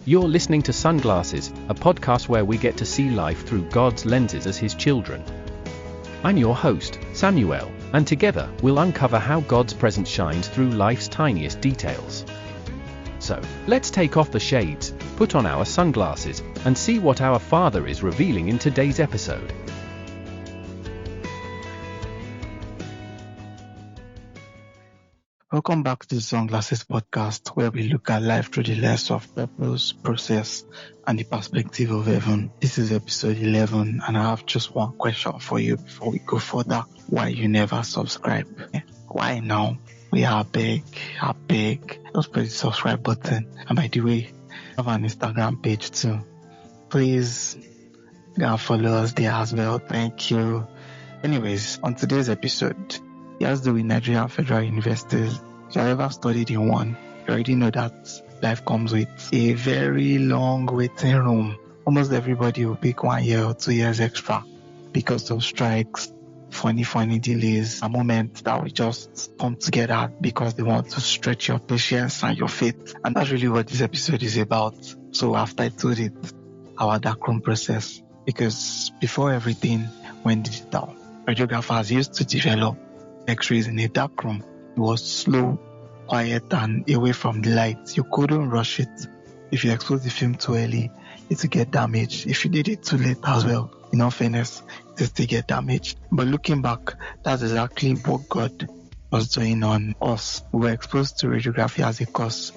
You're listening to Sunglasses, a podcast where we get to see life through God's lenses as His children. I'm your host, Samuel, and together we'll uncover how God's presence shines through life's tiniest details. So, let's take off the shades, put on our sunglasses, and see what our Father is revealing in today's episode. Welcome back to the Sunglasses podcast, where we look at life through the lens of purpose, process, and the perspective of heaven. This is episode 11, and I have just one question for you before we go further. Why you never subscribe? Why now? We are big. Just press the subscribe button. And by the way, I have an Instagram page too. Please go and follow us there as well. Thank you. Anyways, on today's episode, it has to do with Nigerian Federal Universities. If you have ever studied in one, you already know that life comes with a very long waiting room. Almost everybody will pick 1 year or 2 years extra because of strikes, funny delays, a moment that will just come together because they want to stretch your patience and your faith. And that's really what this episode is about. So after I told it, our Darkroom Process, because before everything went digital, radiographers used to develop X-rays in a dark room. It was slow, quiet, and away from the light. You couldn't rush it. If you expose the film too early, it will get damaged. If you did it too late as well, in all fairness, it will still get damaged. But looking back, that's exactly what God was doing on us. We were exposed to radiography as a course,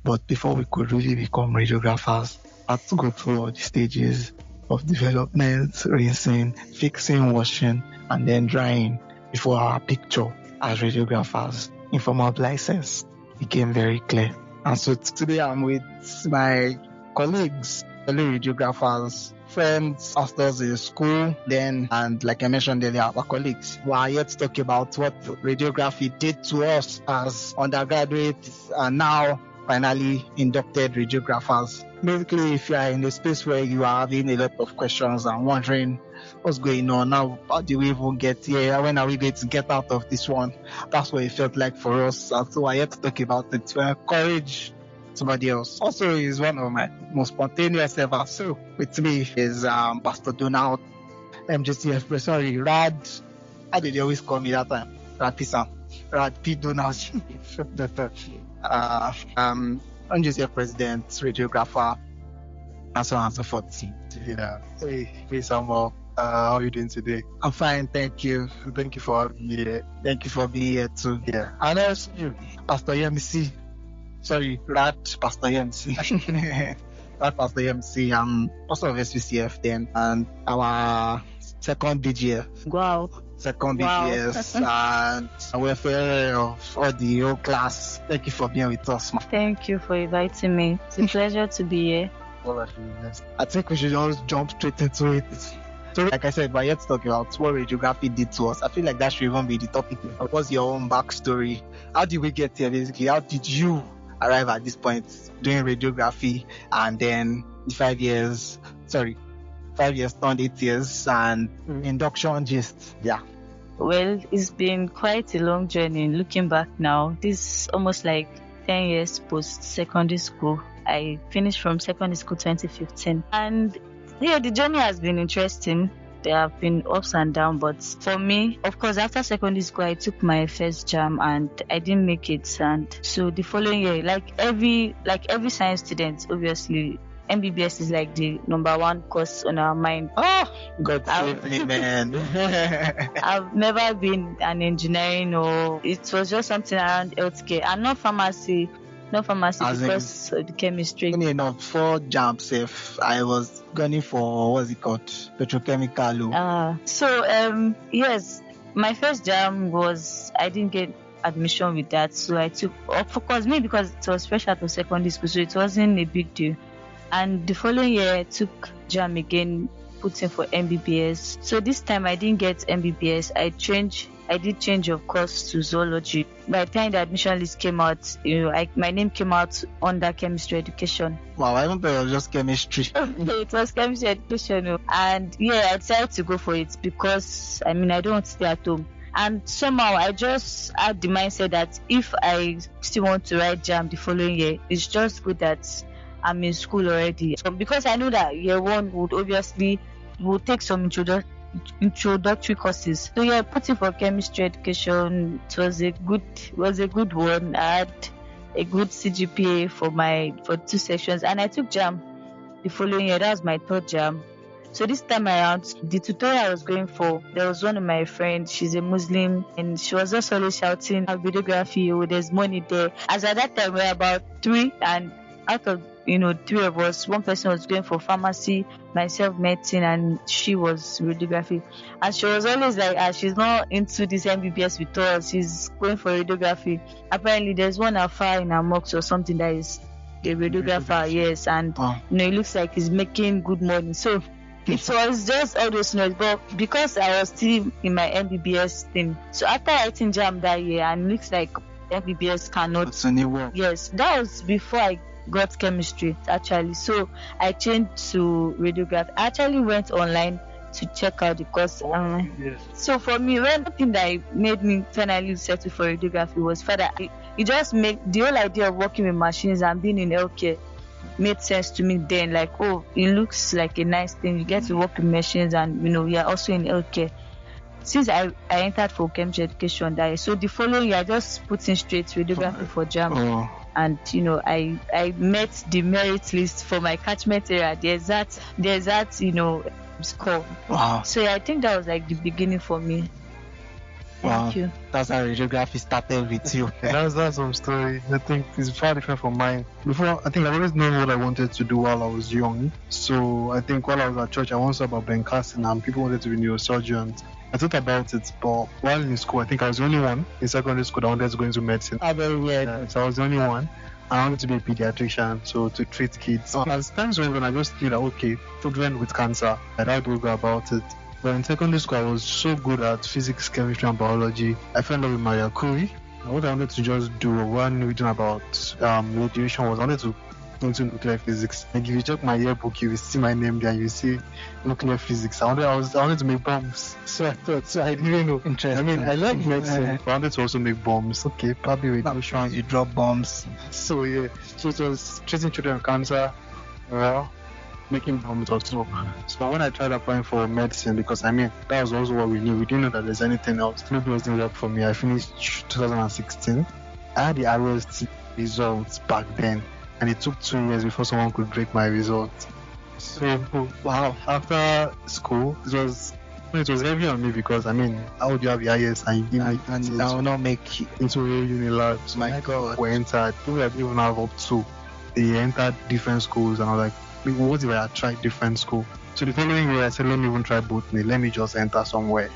but before we could really become radiographers, we had to go through all the stages of development, rinsing, fixing, washing, and then drying before our picture as radiographers in form of license became very clear. And so today I'm with my colleagues, fellow radiographers, friends, pastors in school, and like I mentioned earlier, our colleagues who are here to talk about what radiography did to us as undergraduates and now finally inducted radiographers. Basically, if you are in a space where you are having a lot of questions and wondering what's going on now, how do we even get here? When are we going to get out of this one? That's what it felt like for us. And so I had to talk about it to encourage somebody else. Also, he's one of my most spontaneous ever. So with me is Pastor Donald, MJCF, sorry, Rad. How did they always call me that time? Rad Pisa. Rad P. Donald. MJCF president, radiographer, and so on and so forth. Yeah. Hey, Samuel. How are you doing today? I'm fine, thank you. Thank you for having me here. Thank you for being here too. Yeah. And also you, Pastor Yemisi. Sorry, Rad Pastor Yemisi. Rad Pastor Yemisi. I'm also of SVCF then, and our second BGF. Wow. Second BGS and welfare of all the whole class. Thank you for being with us. Thank you for inviting me. It's a pleasure to be here. I think we should just jump straight into it. So, like I said, we're here to talk about what radiography did to us. I feel like that should even be the topic. What's your own backstory? How did we get here, basically? How did you arrive at this point doing radiography and then the 5 years turned 8 years and induction gist? Yeah. Well, it's been quite a long journey. Looking back now, this is almost like 10 years post-secondary school. I finished from secondary school 2015. And yeah, the journey has been interesting. There have been ups and downs, but for me, of course, after secondary school, I took my first JAM and I didn't make it. And so the following year, like every science student, obviously, MBBS is like the number one course on our mind. Oh, God save me, man. I've never been an engineering, or it was just something around healthcare and not pharmacy because of the chemistry. Funny enough, before JAM safe, I was gunning for petrochemical. So yes, my first JAM was I didn't get admission with that, so I took, of course, maybe because it was fresh out of secondary school, so it wasn't a big deal. And the following year, I took JAM again, put in for MBBS. So this time I didn't get MBBS. I did change of course to zoology. By the time the admission list came out, my name came out under chemistry education. Wow, I don't think it was just chemistry. It was chemistry education. And yeah, I decided to go for it because I don't want to stay at home. And somehow I just had the mindset that if I still want to write JAM the following year, it's just good that I'm in school already. So because I knew that year one would take some introductory courses. So yeah, putting for chemistry education, it was a good one. I had a good CGPA for 2 sections, and I took JAM the following year. That was my third JAM. So this time around, the tutorial I was going for, there was one of my friends, she's a Muslim, and she was just always shouting, radiography, oh, there's money there. As at that time, we were about 3, and out of 3 of us, one person was going for pharmacy, myself medicine, and she was radiography. And she was always like, she's not into this MBBS with us, she's going for radiography. Apparently, there's one afar in her mocks or something that is a radiographer, yes, and it looks like he's making good money. So it was just all those noise, but because I was still in my MBBS thing, so after writing JAM that year, and it looks like MBBS cannot. Yes, that was before I got chemistry actually. So I changed to radiography. I actually went online to check out the course. So for me, one thing that made me finally settle for radiography was it just made the whole idea of working with machines and being in healthcare made sense to me then. Like, oh, it looks like a nice thing. You get to work with machines, and you're also in healthcare. Since I entered for chemistry education that year, so the following year I just put in straight radiography for JAM. And I met the merit list for my catchment area. There's that score. Wow. So I think that was like the beginning for me. Thank you. That's how radiography started with you. That's some story. I think it's far different from mine. Before, I think I've always known what I wanted to do while I was young. So I think while I was at church, I once saw about Ben Carson and people wanted to be neurosurgeons. I thought about it, but while in school, I think I was the only one in secondary school that wanted to go into medicine. Very weird. So I was the only one. I wanted to be a pediatrician, so to treat kids. As times went on, I just feel like, okay, children with cancer, and how do we go about it? But in secondary school, I was so good at physics, chemistry, and biology. I fell in love with Maria Curie. And what I wanted to just do when reading about radiation was I wanted to go into nuclear physics. Like if you check my yearbook, you will see my name there. You see nuclear physics. I wanted to make bombs. So I didn't know. Interesting. I mean, I like medicine, but I wanted to also make bombs. Okay, probably radiation. You drop bombs. So yeah, so it was treating children with cancer. Well, making bombs also. So when I tried applying for medicine, because I mean that was also what we knew. We didn't know that there's anything else. Maybe it wasn't work for me. I finished 2016. I had the highest results back then, and it took 2 years before someone could break my results. So wow, after school it was heavy on me because I mean how would you have the highest and you didn't and I will not make it into a unilab? So my God. We entered. People that didn't even have up to. They entered different schools, and I was like, what if I had tried different school? So the following year I said, let me even try Botany. Let me just enter somewhere.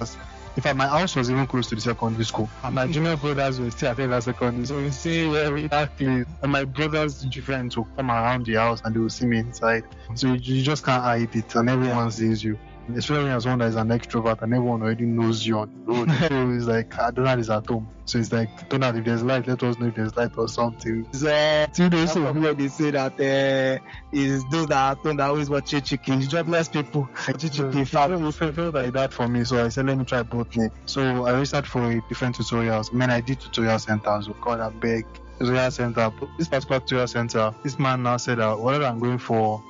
In fact, my house was even close to the secondary school. And my junior brothers were still attending that secondary. So you see where that place. And my brothers' friends will come around the house and they will see me inside. So you just can't hide it, and everyone sees you. Especially as one that is an extrovert and everyone already knows you on the road. So it's like, Donald is at home. So it's like, Donald, if there's light, let us know if there's light or something. So 2 days ago, they say that is those that are at home that always watch chicken. You just less people. Chicken felt like that for me. So I said, let me try Botany. So I registered for different tutorials. I did tutorial centers. God, I beg. Tutorial center. This particular tutorial center, this man now said that whatever I'm going for,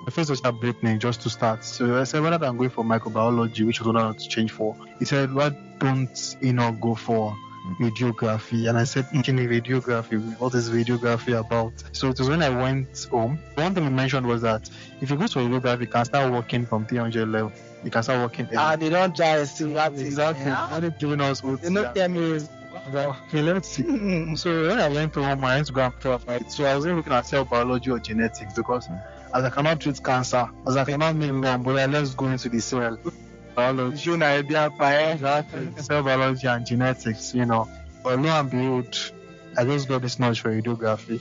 the first was Britney just to start. So I said, whether I'm going for microbiology, which was what I wanted to change for. He said, why don't you not go for radiography? And I said, radiography, what is radiography about? So it was when I went home. One thing he mentioned was that if you go to radiography, you can start working from 300 level. You can start working. They don't just see that. Exactly. Yeah. They're giving us what. They don't tell me. Okay, let's see. So when I went home, I went to go and prepare. So I was looking at cell biology or genetics because as I cannot treat cancer, as I cannot make bomb, but let's go into the cell biology. Exactly. Cell biology and genetics, But lo and behold, I just got this knowledge for radiography.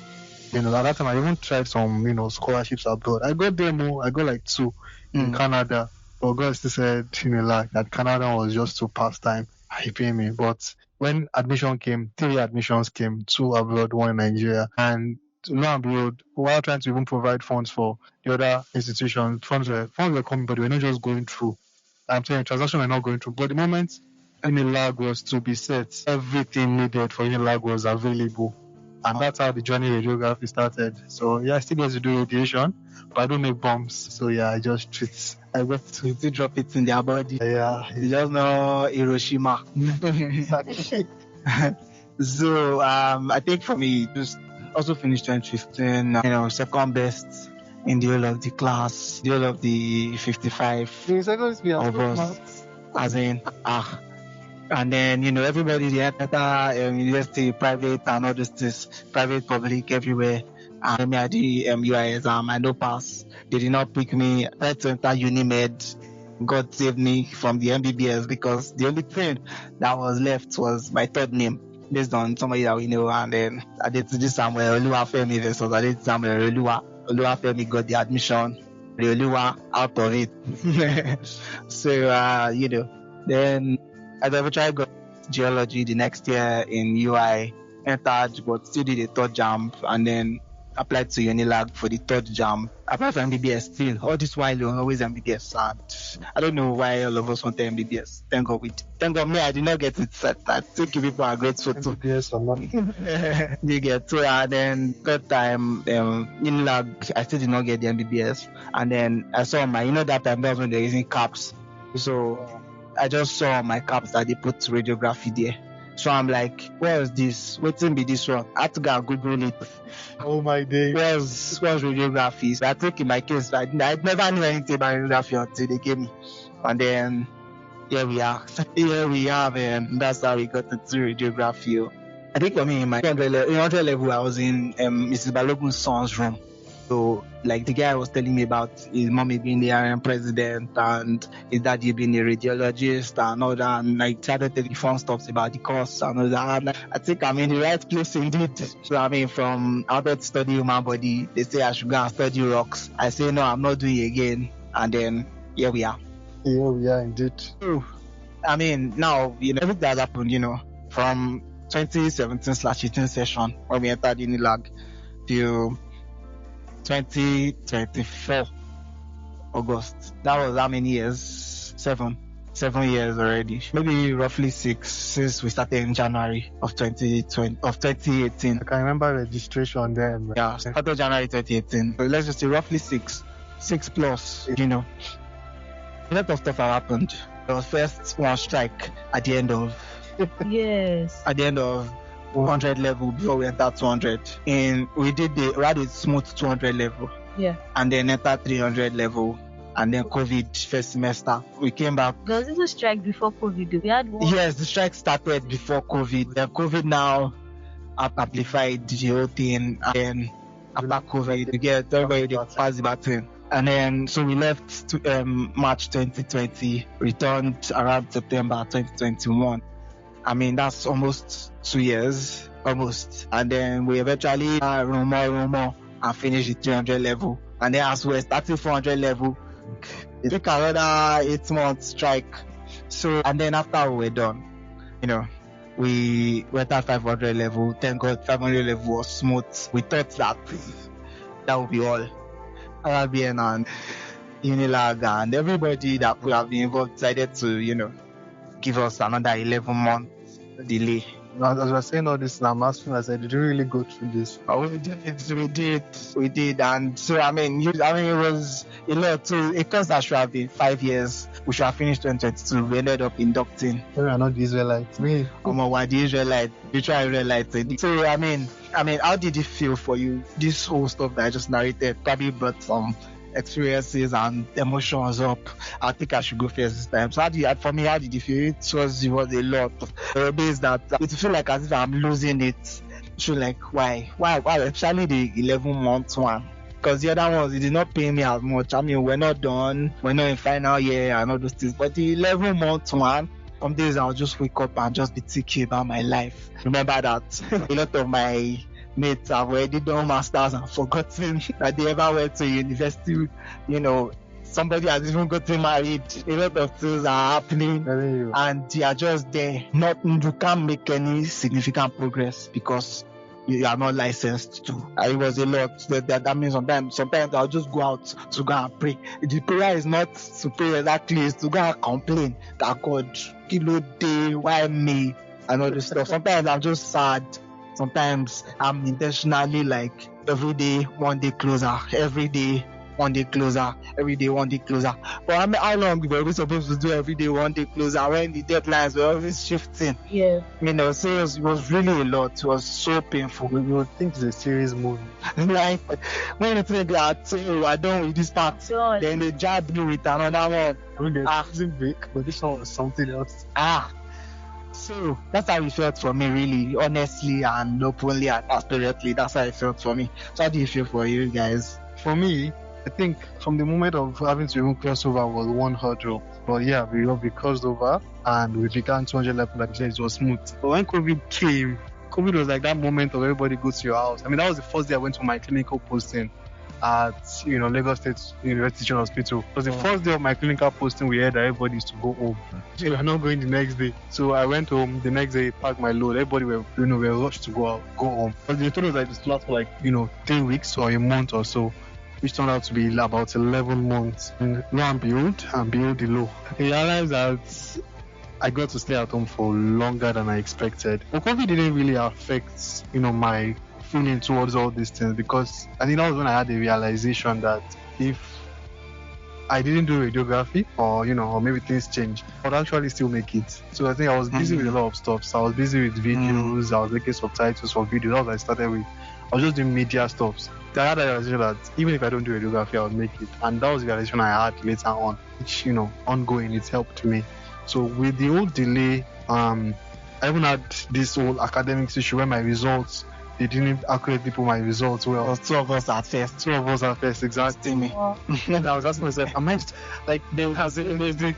At that time I even tried some, scholarships abroad. I got them more. I got like 2 in Canada. But God still said, that Canada was just too past time. He paid me. But when admission came, 3 admissions came, 2 abroad, 1 in Nigeria. And lo and behold, while trying to even provide funds for the other institutions, funds were coming, but they were not just going through. I'm saying transactions were not going through. But the moment any lag was to be set, everything needed for any lag was available. And that's how the journey radiography started. So yeah, I still get to do radiation, but I don't make bombs. So yeah, I just treat. I got to You drop it in their body. yeah. You just know Hiroshima. So I think for me, just also finished 2015. Second best in the whole of the class, the whole of the 55 of us. As in, and then everybody they enter university, private and all those things, private, public, everywhere. And me at the UI exam, I no pass. They did not pick me. I tried to enter Unimed. God saved me from the MBBS because the only thing that was left was my third name based on somebody that we know. And then I did to this Samuel Oluwafemi versus I did Samuel Oluwafemi got the admission. The Oluwa out of it. So then I eventually got geology the next year in UI, entered, but still did a third jump, and then applied to Unilag for the third jump. Applied for MBBS still. All this while, always MBBS. And I don't know why all of us want the MBBS. Thank God me, I did not get it set. I think you people are grateful too. MBBS or not. You get to, and then third time, Unilag, I still did not get the MBBS. And then I saw that time that was when they're using caps. So I just saw my caps that they put radiography there. So I'm like, where is this? Waiting be this one. I had to go and Google it. Oh my day. Where's radiography? So I think in my case, I never knew anything about radiography until they gave me. And then here we are. Here we are, and that's how we got into radiography. I think for me, in my 100 level, I was in Mrs. Balogun's son's room. So, like the guy was telling me about his mommy being the RM president and his daddy being a radiologist and all that, and I started telling fun stuff about the course and all that. And I think I'm in the right place indeed. So, from I wanted to study human body, they say I should go and study rocks. I say, no, I'm not doing it again. And then, here we are. Here we are indeed. So, now, everything that happened, from 2017/18 session when we entered Unilag to 2024 August. That was how many years? 7 years already. Maybe roughly 6 since we started in January of 2018. I can remember registration then. Yeah, started January 2018. So let's just say roughly 6 plus. A lot of stuff had happened. There was first one strike at the end of Yes. at the end of 100 level before we entered 200. And we had a smooth 200 level. Yeah. And then entered 300 level. And then COVID first semester. We came back. There was a strike before COVID. We had one. Yes, the strike started before COVID. Then COVID now amplified the whole thing. And then after COVID, we get everybody pass the baton. And then, so we left to, March 2020, returned around September 2021. That's almost 2 years, almost. And then we eventually rumor and finished the 300 level. And then as we're starting 400 level, it took another 8 months strike. So, and then after we were done, we went at 500 level. Thank God 500 level was smooth. We thought that would be all. RBN and Unilag and everybody that could have been involved decided to, give us another 11 months delay. As I was saying all this, I'm asking, I said, did you really go through this? We did. And so, it was a lot. So, a course that should have been 5 years, we should have finished 2022. We ended up inducting. We are not the Israelites. We're the Israelites. We try Israelites. So, how did it feel for you? This whole stuff that I just narrated probably brought some experiences and emotions up. I think I should go first this time. So how did you feel? It was a lot. Based that it feel like as if I'm losing it. So like why? Especially the 11 months one. Because the other ones, it did not pay me as much. We're not done. We're not in final year and all those things. But the 11 months one, some days I'll just wake up and just be thinking about my life. Remember that a lot of my mates have already done masters and forgotten that they ever went to university. Somebody has even gotten married. A lot of things are happening and they are just there. You can't make any significant progress because you are not licensed to. It was a lot. That means sometimes I'll just go out to go and pray. The prayer is not to pray exactly, it's to go and complain that God, kilo day, why me? And all this stuff. Sometimes I'm just sad Sometimes I'm intentionally like every day, 1 day closer, every day, 1 day closer, every day, 1 day closer. But I mean, how long were we supposed to do every day, 1 day closer when the deadlines were always shifting? Yeah. So it was really a lot. It was so painful. You would think it's a serious movie. Like when you think that I done with this part, So, then they jab you with another one. I mean, there's season break, but this one was something else. So that's how it felt for me, really, honestly and openly and transparently. That's how it felt for me. So how do you feel for you guys? For me, I think from the moment of having to even cross over was one hurdle. But yeah, we crossed over and we began 200 level, like you said, it was smooth. But when COVID came, COVID was like that moment of everybody goes to your house. I mean, that was the first day I went to my clinical posting at Lagos State University Teaching Hospital. It was the first day of my clinical posting. We heard that everybody used to go home. So we were not going the next day. So I went home the next day, packed my load. Everybody were rushed to go home. But they told us that it last for like 3 weeks or a month or so, which turned out to be about 11 months. And lo and behold, the law. I realized that I got to stay at home for longer than I expected. But COVID didn't really affect my feeling towards all these things, because I think that was when I had the realization that if I didn't do radiography or maybe things change, I would actually still make it. So I think I was busy with a lot of stuff. So I was busy with videos, I was making subtitles for videos. That's what I started with. I was just doing media stuff. So I had a realization that even if I don't do radiography, I would make it. And that was the realization I had later on, which ongoing, it helped me. So with the whole delay, I even had this whole academic issue where my results, they didn't accurately put my results well. It was two of us at first. Exactly. Me. I was asking myself, am I like there's the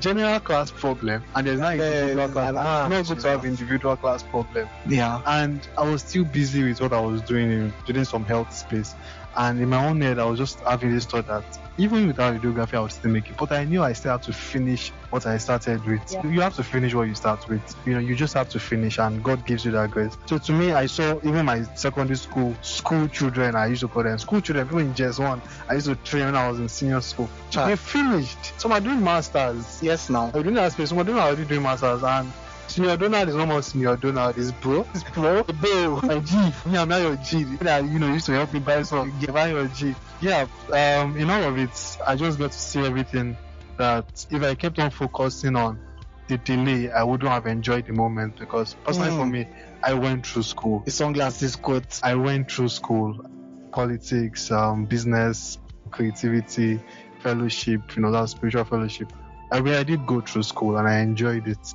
general class problem and there's not individual class. It's not good to have individual class problem. Yeah. And I was still busy with what I was doing some health space. And in my own head, I was just having this thought that even without radiography, I would still make it. But I knew I still had to finish what I started with. Yeah. You have to finish what you start with. You just have to finish, and God gives you that grace. So to me, I saw even my secondary school children, I used to call them school children, people in JS1, I used to train when I was in senior school. They finished. Some are doing masters. Yes, now. I'm doing that space. Some are already doing masters. And Senior Donald is almost Senior Donald. It's bro. My G. Me, I'm not your G. Used to help me buy some. Give out your G. Yeah. In all of it, I just got to see everything that if I kept on focusing on the delay, I wouldn't have enjoyed the moment, because personally for me, I went through school. The sunglasses quote. I went through school. Politics, business, creativity, fellowship, that spiritual fellowship. I did go through school and I enjoyed it.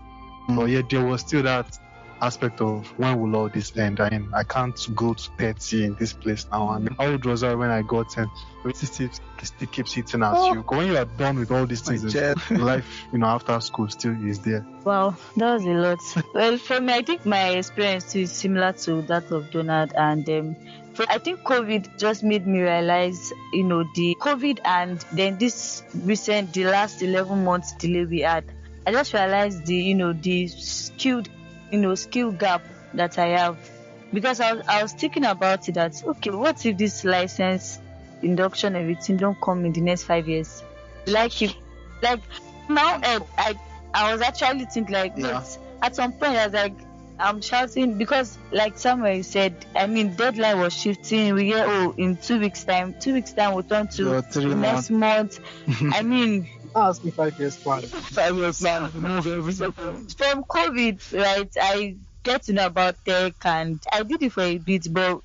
But yet there was still that aspect of when will all this end? I can't go to 30 in this place now. And how old was I when I got 10? It still keeps hitting at you. When you are done with all these things, life, after school still is there. Wow, that was a lot. Well, for me, I think my experience is similar to that of Donald, and I think COVID just made me realize, the COVID and then this the last 11 months delay we had. I just realized the skill gap that I have, because I was thinking about it that, okay, what if this license, induction, everything don't come in the next 5 years? Now I was actually thinking at some point I was like, I'm shouting, because like Samuel said, deadline was shifting. We get in 2 weeks time we'll turn to next month. Ask me 5 years plan. 5 years plan. From COVID, right? I get to know about tech, and I did it for a bit, but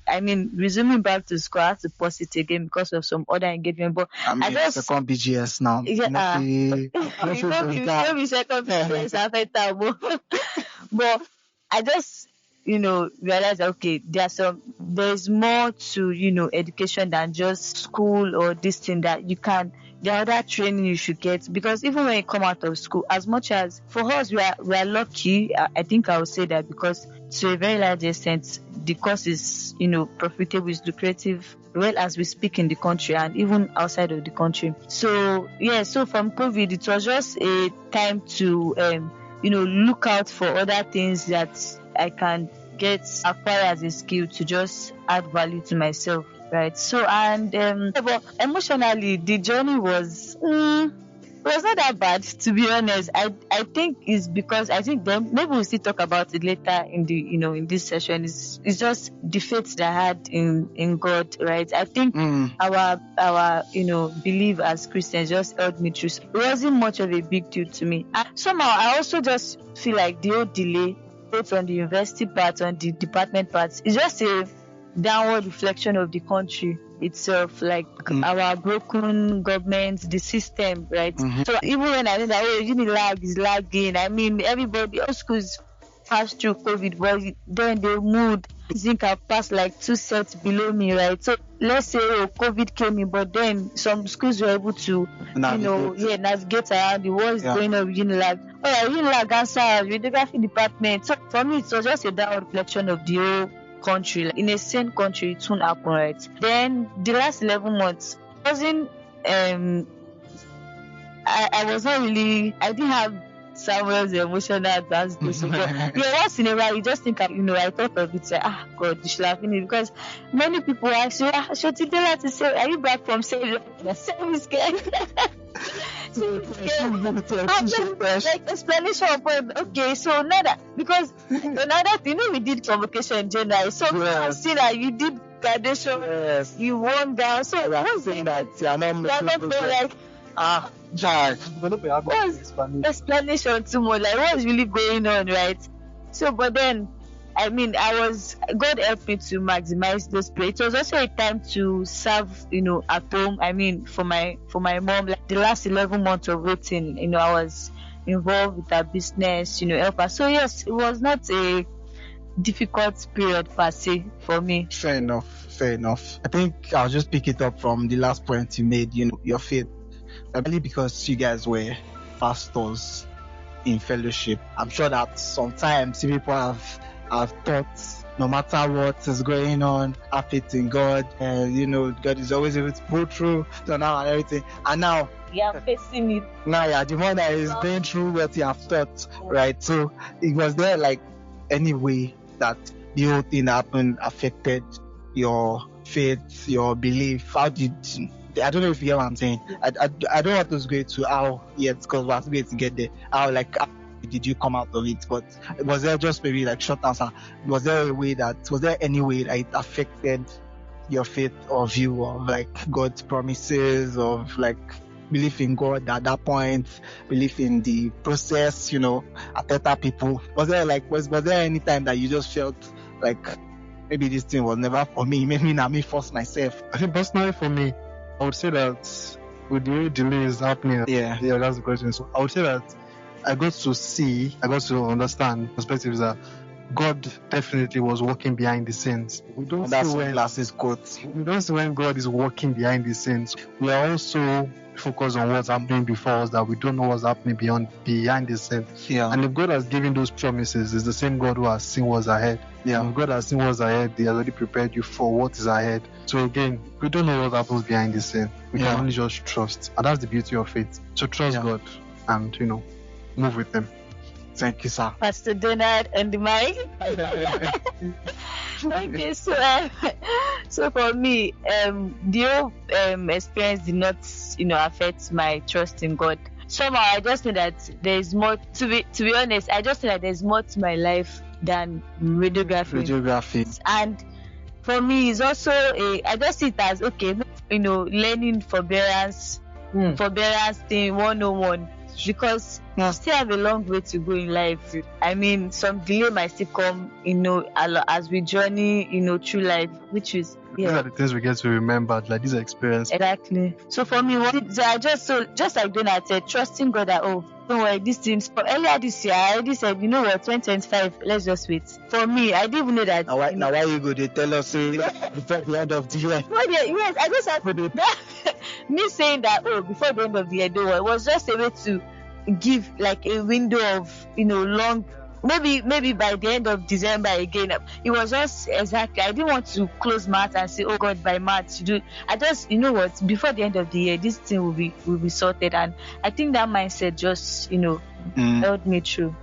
resuming back to school, I had to pause it again because of some other engagement. But I just second BGS now. Yeah, maybe second BGS after that. But I just realize that, okay, there's more to education than just school or this thing that you can. The other training you should get, because even when you come out of school, as much as for us we are lucky, I think I would say that, because to a very large extent the course is profitable, is lucrative, well as we speak in the country and even outside of the country. So from COVID, it was just a time to look out for other things that I can acquire as a skill to just add value to myself. Right. So, but emotionally, the journey was was not that bad, to be honest. I think it's because I think then maybe we'll still talk about it later in the in this session. It's just the faith that I had in God, right? I think our belief as Christians just held me through. It wasn't much of a big deal to me. Somehow I also just feel like the whole delay, both on the university part, on the department part, is just a downward reflection of the country itself, like our broken government, the system, right? So even when I know that Unilag is lagging, I mean everybody, all schools passed through COVID, but then they moved. I think I passed like 2 sets below me, right? So let's say COVID came in, but then some schools were able to navigate around the what is going on with Unilag. Unilag answer radiography department. So for me, it was just a downward reflection of the whole country. Like, in a sane country, it won't happen, right? Then the last 11 months wasn't I was not really, I didn't have Samuel's emotional advance. Once in a while you just think I thought of it, say, God, you should have finished, because many people ask you, should you tell her to say, are you back from service? Like explanation of okay, so now that, because another thing, we did convocation in January, so I see that you did graduation, you won down, so I was saying that you're not explanation too much, like what's really going on, right? So but then I mean, God helped me to maximize those prayers. It was also a time to serve, at home. I mean, for my mom, like the last 11 months of waiting, I was involved with her business, help her. So yes, it was not a difficult period per se for me. Fair enough. I think I'll just pick it up from the last point you made, your faith. Probably because you guys were pastors in fellowship. I'm sure that sometimes people have thought, no matter what is going on, have faith in God, God is always able to pull through to now and everything. And now you're facing it. Now you're the one that is going through what you have thought, right? So it was there like any way that the whole thing happened affected your faith, your belief? How did, I don't know if you hear what I'm saying. I don't want us to go into how yet, because we're going to get there. How did you come out of it? But was there just maybe like short answer? Was there any way that it affected your faith or view of like God's promises, of like belief in God at that point, belief in the process, at better people? Was there any time that you just felt like maybe this thing was never for me, maybe not me force myself? I think personally for me, I would say that with the way delays happening, that's the question. So I would say that I got to understand perspectives that God definitely was working behind the scenes. We don't see when God is working behind the scenes. We are also focused on what's happening before us, that we don't know what's happening behind the scenes. Yeah. And if God has given those promises, it's the same God who has seen what's ahead. Yeah. And if God has seen what's ahead, He has already prepared you for what is ahead. So again, we don't know what happens behind the scene. We can only just trust. And that's the beauty of faith. So trust God and, move with Him. Thank you, sir. Pastor Donald and the mic. Okay, so for me, the whole experience did not, affect my trust in God. Somehow, I just know that there is more. To be honest, I just know that there's more to my life than radiography. And for me, it's also I just see it as learning forbearance thing 101. Because you still have a long way to go in life. I mean, some delay might still come, as we journey, through life, which is these are the things we get to remember, like this experience. Exactly. So for me, I just like Donald said, trusting God that don't worry, these things. But earlier this year, I already said, 2025, let's just wait. For me, I didn't even know that. Now why you go? They tell us before the end of the year. Yes, I just had me saying that before the end of the year, don't worry. It was just a way to give like a window of long. Maybe by the end of December again. It was just exactly. I didn't want to close March and say, oh God, by March to do. I just, before the end of the year, this thing will be sorted. And I think that mindset just, held me through.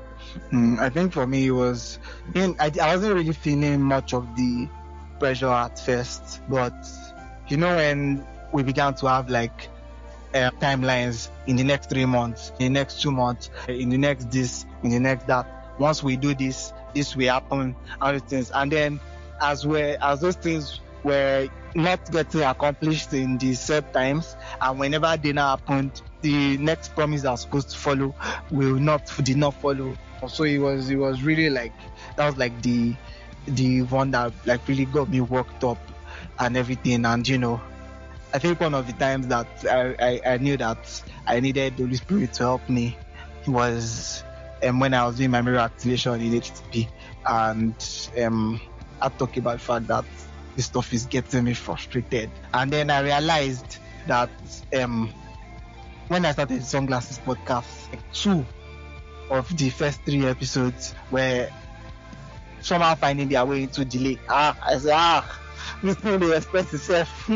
I think for me it was, I wasn't really feeling much of the pressure at first, but when we began to have like timelines in the next 3 months, in the next 2 months, in the next this, in the next that. Once we do this will happen, all these things. And then as those things were not getting accomplished in the set times, and whenever they now happened, the next promise that was supposed to follow did not follow. So it was really like, that was like the one that like really got me worked up and everything. And I think one of the times that I knew that I needed the Holy Spirit to help me was when I was doing my mirror activation in HTTP, and I talked about the fact that this stuff is getting me frustrated. And then I realized that when I started the Sunglasses podcast, like 2 of the first 3 episodes were somehow finding their way into delay. I said, this thing they express itself.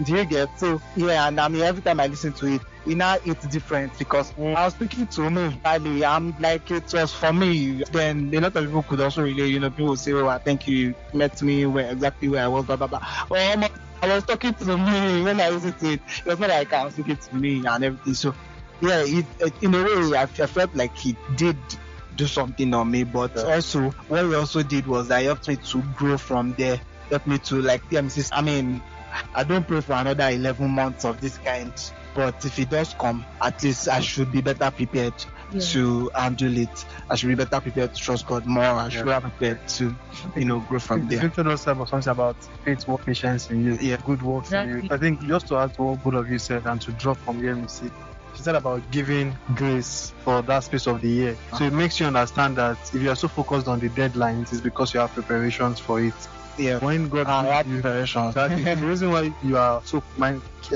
Do you get? So yeah, and I mean, every time I listen to it, it's different, because I was speaking to me, I'm like, it was for me. Then a lot of people could also relate. People say, I think you met me exactly where I was, blah blah blah. Well, I was talking to me when I listened to it. It was not like I was speaking to me and everything. So yeah, it in a way, I felt like he did do something on me, but also what he also did was that he helped me to grow from there. Helped me to, like, Yemisi, I mean, I don't pray for another 11 months of this kind, but if it does come, at least I should be better prepared to handle it. I should be better prepared to trust God more. I should be prepared to, grow from there. You told us something about faith, work, patience in you, good works in you. I think just to add to what both of you said and to drop from Yemisi, she said about giving grace for that space of the year. So it makes you understand that if you are so focused on the deadlines, it's because you have preparations for it. Yeah, when God gives you preparations, the reason why you are so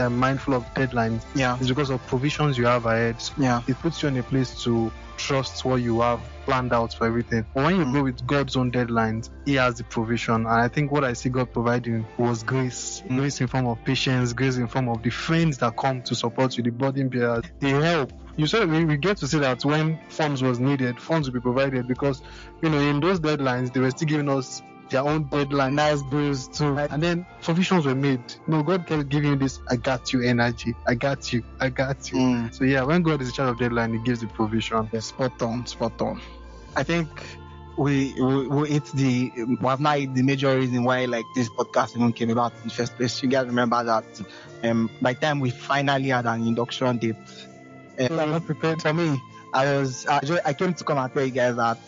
mindful of deadlines is because of provisions you have ahead. Yeah, it puts you in a place to trust what you have planned out for everything. But when you go with God's own deadlines, He has the provision. And I think what I see God providing was grace. Grace in form of patience, grace in form of the friends that come to support you, the burden bearers. They help. You said we get to see that when funds was needed, funds will be provided, because in those deadlines they were still giving us their own deadline, nice bills too. And then provisions were made. God kept giving you this, I got you energy. I got you. So yeah, when God is in charge of deadline, He gives the provision. Yeah, spot on. I think we have now hit the major reason why like this podcast even came about in the first place. You guys remember that by the time we finally had an induction date, I'm not prepared. For me, I came to come and tell you guys that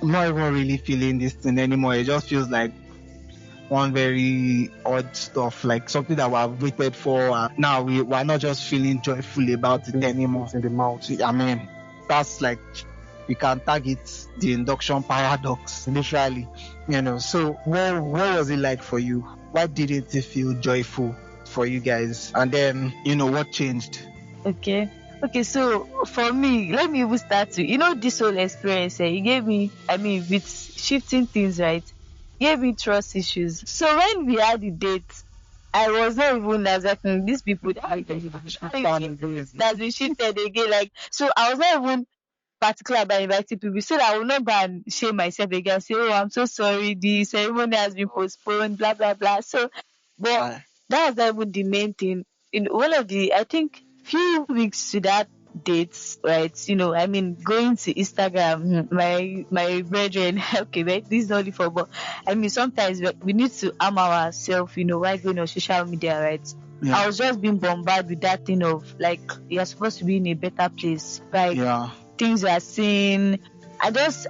I'm not even really feeling this thing anymore. It just feels like one very odd stuff, like something that we have waited for. Now we're not just feeling joyful about it anymore. In the mouth. I mean, that's like, we can target the induction paradox initially, So what was it like for you? Why didn't it feel joyful for you guys? And then, what changed? Okay, so for me, let me even start to, this whole experience, it gave me, with shifting things, right, gave me trust issues. So when we had the date, I was not even like, these people that's been shifted again, like, so I was not even particular about inviting people, so that I will not go and shame myself again, say, I'm so sorry, the ceremony has been postponed, blah, blah, blah. So, but that was not even the main thing. In one of the, I think, few weeks to that date, right, going to Instagram, my brethren, okay, right, this is not only for, but sometimes we need to arm ourselves, while going on social media, right? Yeah. I was just being bombarded with that thing of like, you're supposed to be in a better place, right? Yeah. Things you are seeing. I was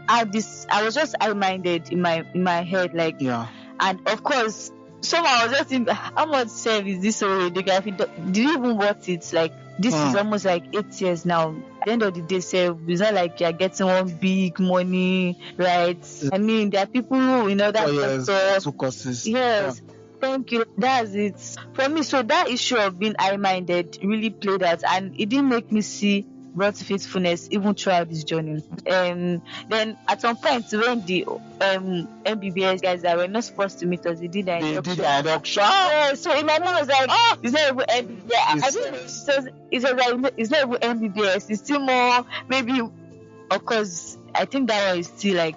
just high-minded in my head, like, and of course, somehow I was just thinking, how much service this whole radiography did you even worth it? Like, this is almost like 8 years now. At the end of the day, it's not like you're getting one big money, right? There are people who, that 2 courses. Yes. Yeah. Thank you. That's it for me. So that issue of being high-minded really played out, and it didn't make me see brought faithfulness even throughout this journey. Then at some point when the MBBS guys that were not supposed to meet us, they did the induction. So in my mind I was like, it's not even MBBS. It's not even MBBS. It's still more, maybe, of course, I think that one is still like,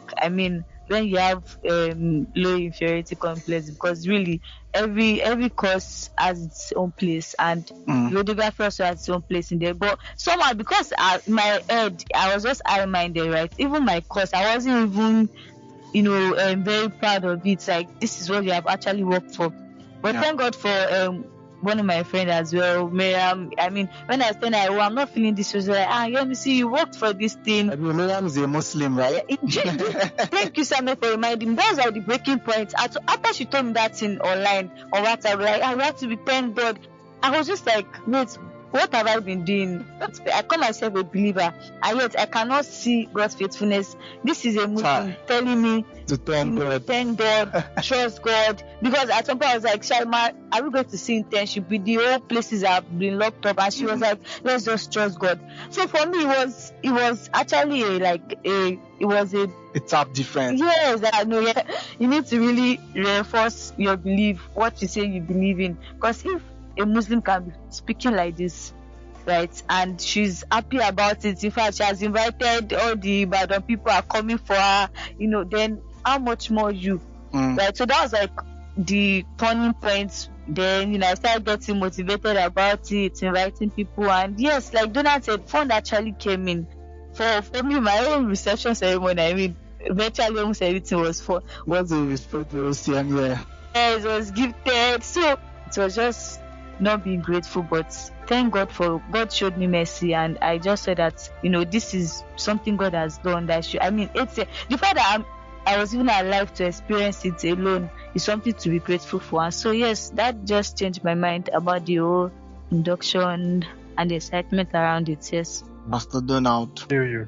when you have low inferiority complex, because really every course has its own place, and radiography also has its own place in there. But somehow, because my head, I was just high-minded, right? Even my course, I wasn't even very proud of it. Like, this is what you have actually worked for. But thank God for one of my friends as well, Miriam. I mean, when I was telling her, I'm not feeling this, she was like, Yemisi, you worked for this thing. I mean, Miriam is a Muslim, right? Thank you, Samuel, for reminding me. That was like the breaking point. After she told me that thing online on WhatsApp, like, I have to be thank God. I was just like, wait, what have I been doing? I call myself a believer, and yet I cannot see God's faithfulness. This is a Muslim telling me to thank God, trust God. Because at some point I was like, Shaima, are we going to see internship? The whole places have been locked up, and she was like, let's just trust God. So for me, it was actually a tap different. Yes, I know. Yeah. You need to really reinforce your belief, what you say you believe in. Because if a Muslim can be speaking like this, right, and she's happy about it, in fact, she has invited all the Ibadan people are coming for her, then how much more you, right? So that was like the turning point. Then, I started getting motivated about it, inviting people, and yes, like Donald said, fun actually came in. For me, my own reception ceremony, I mean, virtually almost everything was for. What's the respect to Ocean? Yeah, it was gifted, so it was just not being grateful, but thank God for God showed me mercy, and I just said that this is something God has done. It's the fact that I was even alive to experience it alone is something to be grateful for. And so yes, that just changed my mind about the whole induction and the excitement around it. Yes, Pastor Donald. In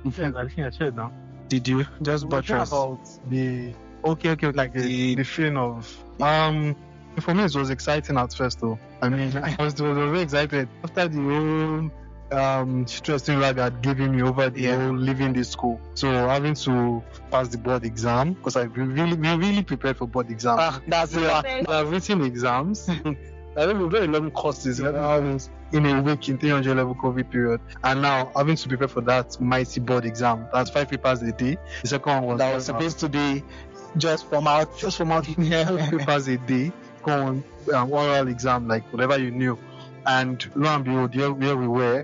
fact, I think I shared now. Did you just buttress about the like the feeling of for me, it was exciting at first, though. I mean, I was very excited after the whole stressing rag had given me over the whole leaving the school. So having to pass the board exam, because we really prepared for board exams. That's it. I've written exams. I think we've done 11 courses in a week in 300 level COVID period, and now having to prepare for that mighty board exam. That's 5 papers a day. The second one was supposed to be just formality. 5 papers a day. On oral exam, like whatever you knew, and lo and behold, here we were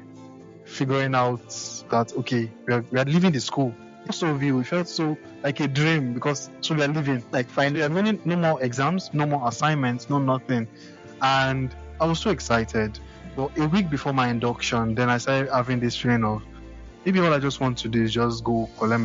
figuring out that we are leaving the school. So we felt so like a dream, because so we are leaving, like finally, no more exams, no more assignments, no nothing, and I was so excited. But a week before my induction, then I started having this feeling of maybe all I just want to do is just go collect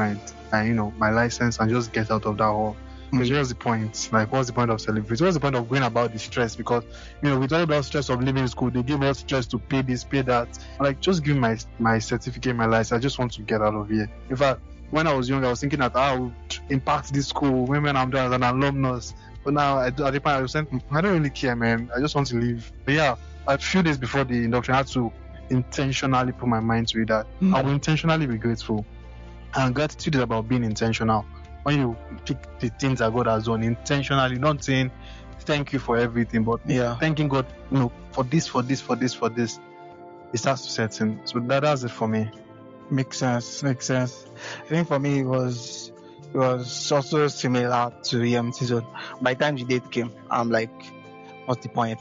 my license and just get out of that hall. Because what's the point? Like, what's the point of celebrating? What's the point of going about the stress? Because, we talk about stress of leaving school. They give us stress to pay this, pay that. Like, just give me my certificate, my license. I just want to get out of here. In fact, when I was young, I was thinking that I would impact this school when I'm done as an alumnus. But now, at the point, I was saying, I don't really care, man. I just want to leave. But yeah, a few days before the induction, I had to intentionally put my mind to it that I will intentionally be grateful. And gratitude is about being intentional. When you pick the things that God has done intentionally, not saying thank you for everything, but thanking God, for this, it starts to set in. So that's it for me. Makes sense. I think for me it was also similar to Yemisi. So by the time the date came, I'm like, what's the point?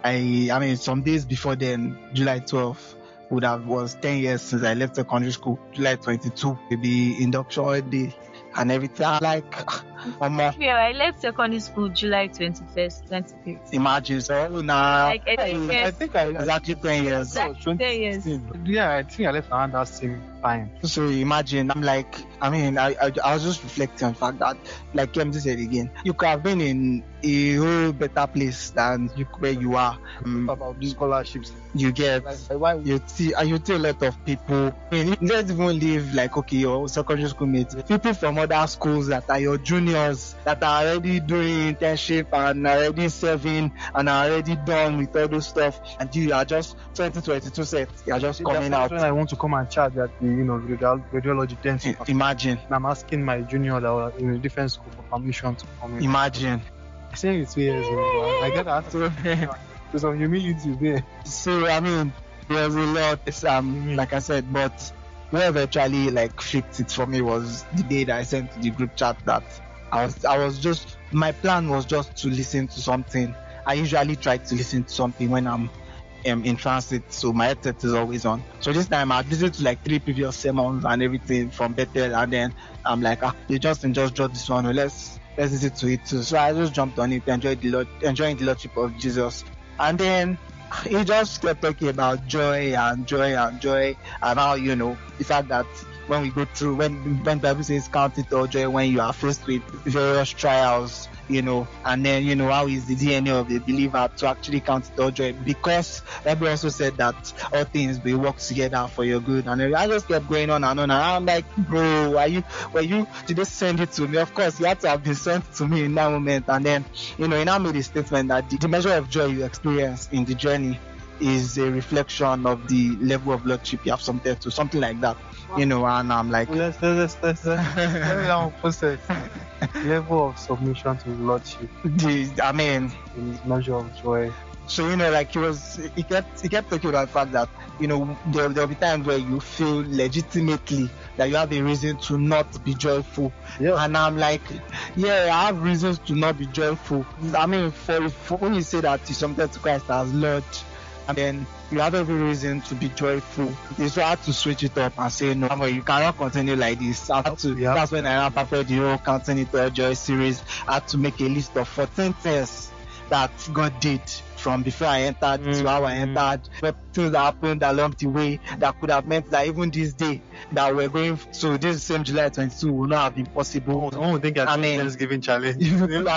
I mean, some days before then, July 12th was 10 years since I left secondary school. July 22 will be induction day and everything. I left secondary school July 21st, 2015. Imagine, so now I think I exactly 10 years. So 10 years. Yeah, I think I left around that same time. So imagine, I was just reflecting on the fact that, like Yemisi said again, you could have been in a whole better place than where you are. About the scholarships you get, you see a lot of people. Let's even leave your secondary school mates, people from other schools that are your juniors, that are already doing internship and already serving and are already done with all those stuff, and you are just 2022 set. You are just coming out. When I want to come and charge at the radiology density. Imagine. And I'm asking my junior that were in a different school for permission to come in. Imagine. I say it's 2 years old. I get asked to some humility there. So there's a lot. Like I said, but what eventually like fixed it for me was the day that I sent to the group chat that I was just, my plan was just to listen to something. I usually try to listen to something when I'm in transit, so my headset is always on. So this time I listened to like 3 previous sermons and everything from Bethel, and then I'm like, they just dropped this one. Let's listen to it too. So I just jumped on it, enjoying the Lordship of Jesus, and then he just kept talking about joy and how, the fact that when we go through, when Bible says count it all joy when you are faced with various trials, and then how is the DNA of the believer to actually count it all joy, because Bible also said that all things will work together for your good. And I just kept going on and on, and I'm like, bro, did they send it to me? Of course, you had to have been sent to me in that moment. And then he now made a statement that the measure of joy you experience in the journey is a reflection of the level of lordship you have submitted to, something like that. And I'm like, let's process level of submission to lordship. The measure of joy. So like he kept talking about the fact that there'll be times where you feel legitimately that you have a reason to not be joyful. Yeah. And I'm like, yeah, I have reasons to not be joyful. For when you say that you submitted to Christ as Lord, and then you have every reason to be joyful, it's so hard to switch it up and say, no, you cannot continue like this. That's when I prepared the whole Counting It All Joy series. I had to make a list of 14 things that God did from before I entered to how I entered, but things that happened along the way that could have meant that even this day that we're going to this same July 22 will not have been possible. I don't think Thanksgiving challenge. Remember a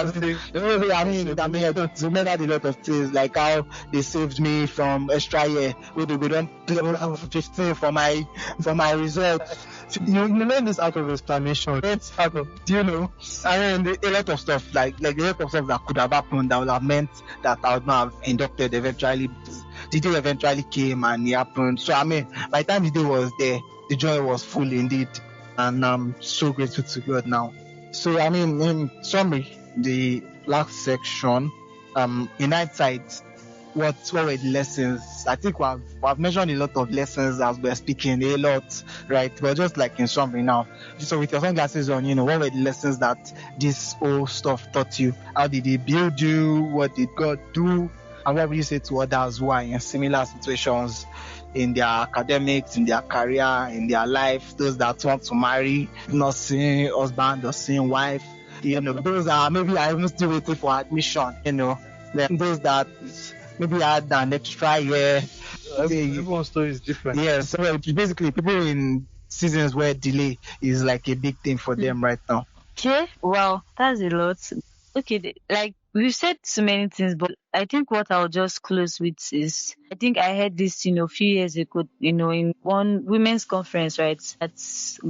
lot of things, like how they saved me from extra year where they don't 15 for my results. You learn this out of explanation. It's out of, a lot of stuff, like a lot of stuff that could have happened that would have meant that I would not have inducted eventually. The day eventually came and it happened. So by the time the day was there, the joy was full indeed, and I'm so grateful to God now. So in summary, the last section, in hindsight, what were the lessons? I think we've mentioned a lot of lessons as we're speaking, a lot, right? But just like in summary now, so with your sunglasses on, what were the lessons that this whole stuff taught you? How did it build you? What did God do? And what would you say to others who are in similar situations in their academics, in their career, in their life, those that want to marry, not seeing husband or seeing wife, those that maybe are even still waiting for admission, those that maybe had an extra year. Everyone's story is different. Yeah, so basically people in seasons where delay is like a big thing for them right now. Okay, wow, that's a lot. Okay, like we've said so many things, but I think what I'll just close with is, I think I heard this, a few years ago, in one women's conference, right? That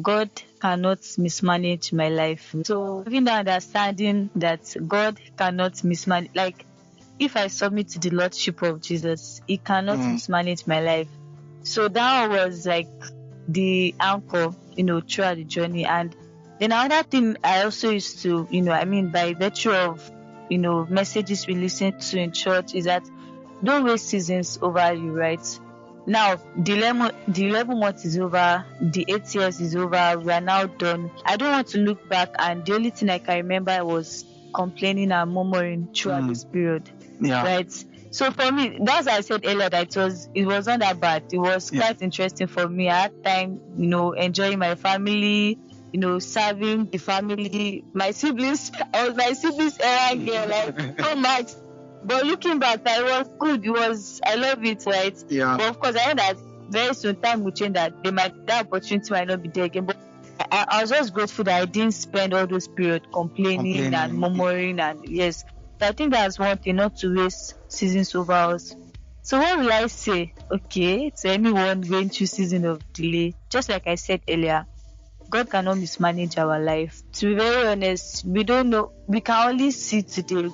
God cannot mismanage my life. So having the understanding that God cannot mismanage, like if I submit to the Lordship of Jesus, He cannot mismanage my life. So that was like the anchor, throughout the journey. And then another thing I also used to, by virtue of, messages we listen to in church, is that don't waste seasons over you, right? Now, the 11 months is over, the 8 years is over, we are now done. I don't want to look back, and the only thing I can remember was complaining and murmuring throughout this period. Yeah. Right. So for me, that's why I said earlier that it was not that bad. It was quite interesting for me. I had time, enjoying my family, serving the family, my siblings. I was my siblings era girl, like so much. But looking back, it was good. I love it, right? Yeah. But of course, I know that very soon time will change, that that opportunity might not be there again. But I was just grateful that I didn't spend all those periods complaining and murmuring, and yes. So I think that's one thing, not to waste seasons over us. So what will I say? Okay, to anyone going through season of delay, just like I said earlier, God cannot mismanage our life. To be very honest, we don't know. We can only see today.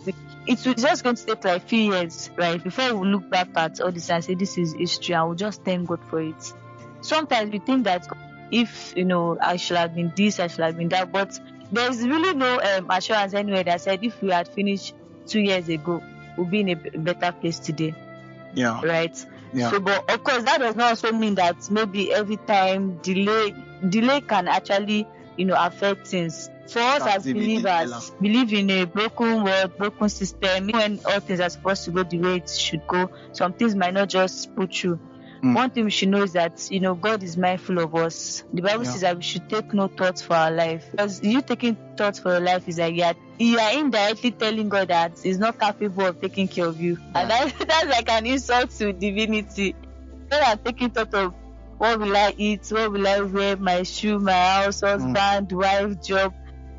It's just going to take like a few years, right, before we look back at all this and say this is history, and we'll just thank God for it. Sometimes we think that if, I should have been this, I should have been that, but there's really no assurance anywhere that said if we had finished 2 years ago, we'll be in a better place today. Yeah. Right? Yeah. So, but of course, that does not also mean that maybe every time delay can actually, affect things. For us as believers, believe in a broken world, broken system. When all things are supposed to go the way it should go, some things might not just pull through. One thing we should know is that, God is mindful of us. The Bible says that we should take no thoughts for our life. Because you taking thoughts for your life is like you are indirectly telling God that He's not capable of taking care of you. And that's like an insult to divinity. When I'm taking thought of what will I eat, what will I wear, my shoe, my house, husband, wife, job.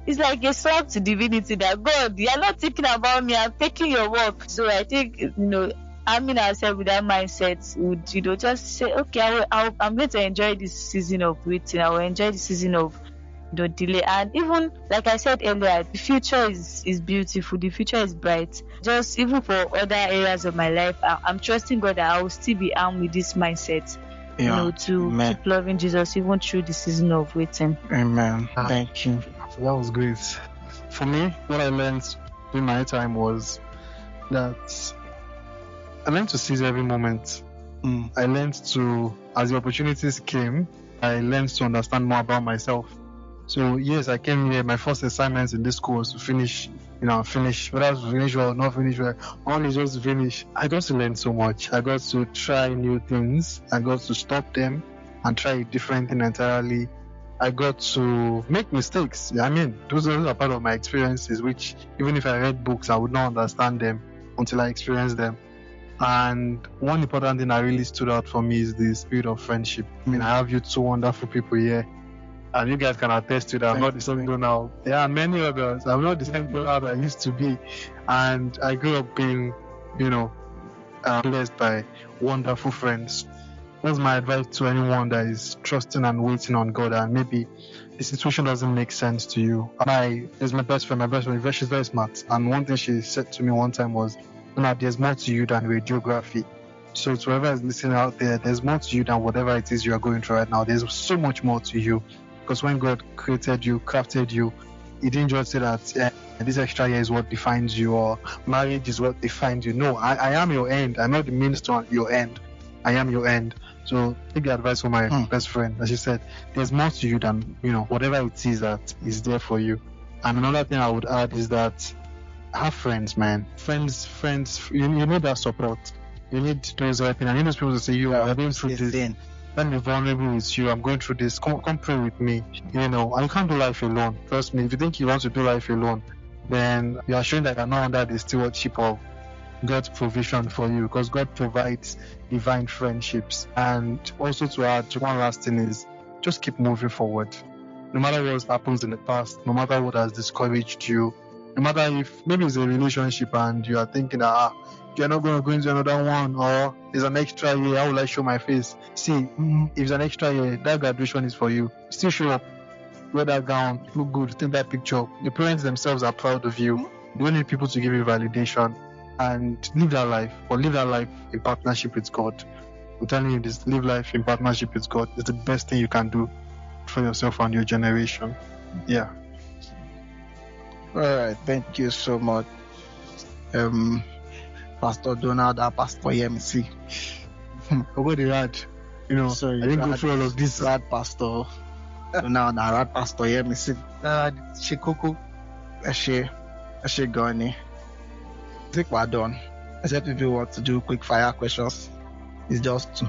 It's like a slap to divinity that God, you're not thinking about me, I'm taking your work. So I think, arming ourselves with that mindset would, just say, okay, I'm going to enjoy this season of waiting. I will enjoy the season of delay. And even, like I said earlier, the future is beautiful. The future is bright. Just even for other areas of my life, I'm trusting God that I will still be armed with this mindset. To keep loving Jesus even through the season of waiting. Amen. Thank you. So that was great. For me, what I learned during my time was that I learned to seize every moment. I learned to, as the opportunities came, I learned to understand more about myself. So yes, I came here. My first assignment in this school was to finish. Whether I was to finish well or not finish well, only just to finish. I got to learn so much. I got to try new things. I got to stop them and try a different thing entirely. I got to make mistakes. Those are part of my experiences, which even if I read books, I would not understand them until I experienced them. And one important thing that really stood out for me is the spirit of friendship. I have you two wonderful people here. And you guys can attest to that. I'm not the same girl now. There are many others. I'm not the same girl that I used to be. And I grew up being, blessed by wonderful friends. That's my advice to anyone that is trusting and waiting on God, and maybe the situation doesn't make sense to you. There's my best friend. She's very smart. And one thing she said to me one time was, there's more to you than radiography. So to whoever is listening out there, there's more to you than whatever it is you are going through right now. There's so much more to you. Because when God created you, crafted you, He didn't just say that this extra year is what defines you, or marriage is what defines you. No, I am your end. I'm not the means to your end. I am your end. So take the advice from my best friend. As she said, there's more to you than, whatever it is that is there for you. And another thing I would add is that have friends, man. Friends, you need that support. You need those helping. I need those people to say, you are going through this. Let me be vulnerable with you. I'm going through this. Come pray with me. And you can't do life alone. Trust me. If you think you want to do life alone, then you are showing that you're not under the stewardship of God's provision for you, because God provides divine friendships. And also to add, one last thing is just keep moving forward. No matter what happens in the past, no matter what has discouraged you, no matter if maybe it's a relationship and you are thinking that you're not going to go into another one, or there's an extra year, how will I show my face? See, if it's an extra year, that graduation is for you. Still show up, wear that gown, look good, take that picture. The parents themselves are proud of you. You don't need people to give you validation, and live that life, or live that life in partnership with God. I'm telling you this, live life in partnership with God. It's the best thing you can do for yourself and your generation. Yeah. All right, thank you so much, Pastor Donald and Pastor Yemisi. What the rad? Sorry, I didn't go through all of this. Rad Pastor Donald and Rad Pastor Yemisi. Shikoko. Ashe Goni. I think we're done. Except if you want to do quick fire questions. It's just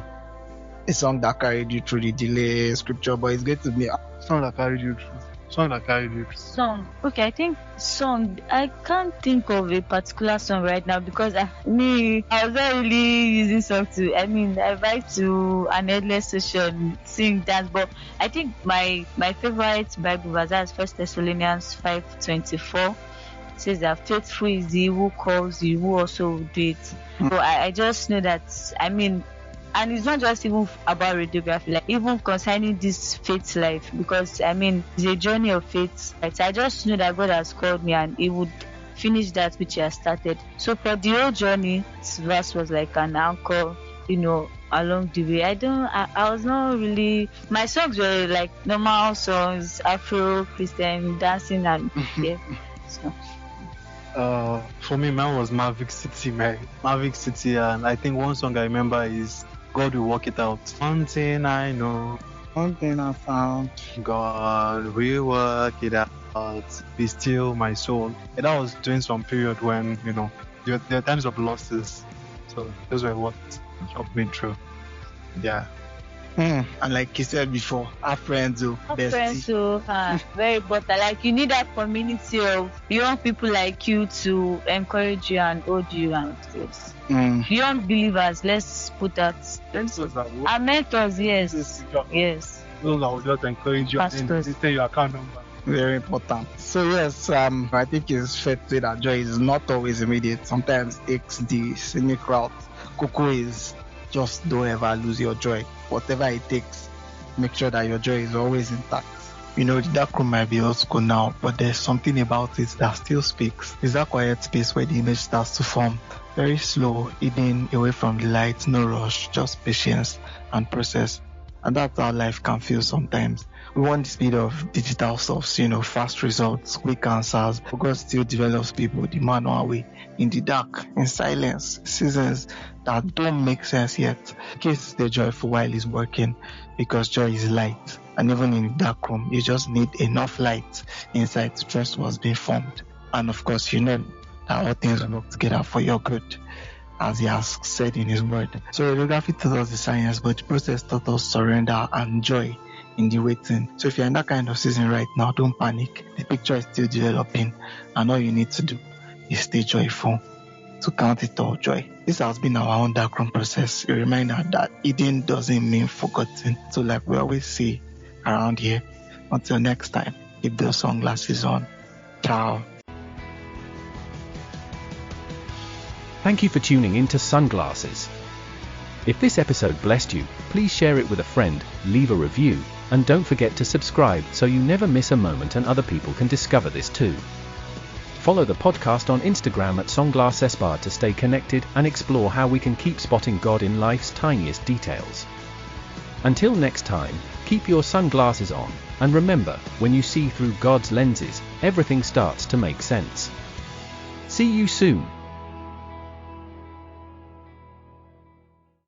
a song that carried you through the delay scripture, but it's going to be Song that carried you through. Song. Okay, I think song. I can't think of a particular song right now because I was not really using song to. I vibe to an endless session, sing, dance. But I think my favorite Bible verse is 1 Thessalonians 5:24. It says that faithful is he who calls you, who also will do it. So I just know that. And it's not just even about radiography, like even concerning this faith life, because it's a journey of faith. Right? I just know that God has called me and He would finish that which He has started. So for the whole journey, this verse was like an anchor, along the way. I was not really. My songs were like normal songs, Afro Christian dancing, and yeah. So. For me, mine was Mavic City, and I think one song I remember is God will work it out. One thing I know, One thing I found. God will work it out. Be still, my soul. And that was during some period when, there are times of losses. So those were what helped me through. Yeah. And like you said before, our friends, bestie. Friends, very important. Like you need that community of young people like you to encourage you and hold you and yes. Young believers, let's put that. Our mentors, yes. Yes. Those I will just encourage you and say your account number. Very important. So yes, I think it's fair to say that joy is not always immediate. Sometimes it takes the scenic route. Coco is just don't ever lose your joy. Whatever it takes, make sure that your joy is always intact. The darkroom might be old school now, but there's something about it that still speaks. It's that quiet space where the image starts to form. Very slow, hidden away from the light, no rush, just patience and process. And that's how life can feel sometimes. We want the speed of digital stuff, fast results, quick answers. But God still develops people the manual way, in the dark, in silence, seasons that don't make sense yet. Keep stay joyful while He's working, because joy is light. And even in the dark room, you just need enough light inside to trust what's being formed. And of course, that all things will work together for your good, as He has said in His word. So radiography taught us the science, but the process taught us surrender and joy in the waiting. So if you're in that kind of season right now, don't panic. The picture is still developing, and all you need to do is stay joyful, to count it all joy. This has been our own Darkroom Process, a reminder that hidden doesn't mean forgotten. So like we always say around here, until next time, keep those sunglasses on. Ciao. Thank you for tuning in to Sunglasses. If this episode blessed you, please share it with a friend, leave a review, and don't forget to subscribe so you never miss a moment and other people can discover this too. Follow the podcast on Instagram at Sunglassesbar to stay connected and explore how we can keep spotting God in life's tiniest details. Until next time, keep your sunglasses on, and remember, when you see through God's lenses, everything starts to make sense. See you soon.